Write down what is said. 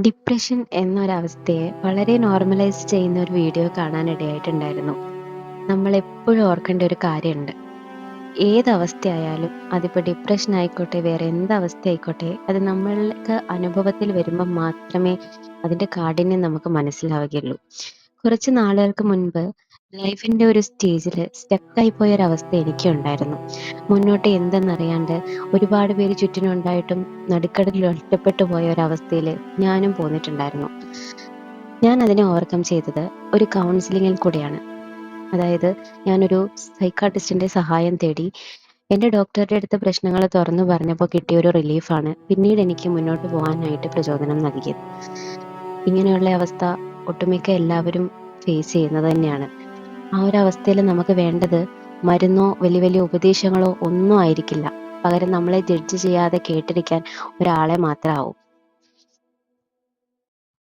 Depression എന്നൊരവസ്ഥയെ വളരെ normalise ചെയ്യുന്ന ഒരു വീഡിയോ കാണാനിടയായിട്ടുണ്ടായിരുന്നു. നമ്മളെപ്പോഴും ഓർക്കേണ്ട ഒരു കാര്യമുണ്ട്. ഏതവസ്ഥയായാലും അതിപ്പോൾ ഡിപ്രഷൻ ആയിക്കോട്ടെ, വേറെ എന്തവസ്ഥയായിക്കോട്ടെ, അത് നമ്മൾക്ക് അനുഭവത്തിൽ വരുമ്പം മാത്രമേ അതിൻ്റെ കാഠിന്യം നമുക്ക് മനസ്സിലാവുകയുള്ളൂ. കുറച്ച് നാളുകൾക്ക് മുൻപ് ലൈഫിൻ്റെ ഒരു സ്റ്റേജിൽ സ്റ്റക്കായി പോയൊരവസ്ഥ എനിക്കുണ്ടായിരുന്നു. മുന്നോട്ട് എന്തെന്നറിയാണ്ട് ഒരുപാട് പേര് ചുറ്റിനുണ്ടായിട്ടും നടുക്കടലിൽ ഒറ്റപ്പെട്ടു പോയ ഒരവസ്ഥയിൽ ഞാനും പോന്നിട്ടുണ്ടായിരുന്നു. ഞാൻ അതിനെ ഓവർകം ചെയ്തത് ഒരു കൗൺസിലിങ്ങിൽ കൂടിയാണ്. അതായത് ഞാനൊരു സൈക്കാട്രിസ്റ്റിൻ്റെ സഹായം തേടി എൻ്റെ ഡോക്ടറുടെ അടുത്ത് പ്രശ്നങ്ങൾ തുറന്നു പറഞ്ഞപ്പോൾ കിട്ടിയൊരു റിലീഫാണ് പിന്നീട് എനിക്ക് മുന്നോട്ട് പോകാനായിട്ട് പ്രചോദനം നൽകിയത്. ഇങ്ങനെയുള്ള അവസ്ഥ ഒട്ടുമിക്ക എല്ലാവരും ഫേസ് ചെയ്യുന്നത് തന്നെയാണ്. ആ ഒരു അവസ്ഥയിൽ നമുക്ക് വേണ്ടത് മരുന്നോ വലിയ വലിയ ഉപദേശങ്ങളോ ഒന്നും ആയിരിക്കില്ല. പകരം നമ്മളെ ജഡ്ജ് ചെയ്യാതെ കേട്ടിരിക്കാൻ ഒരാളെ മാത്രമാവും.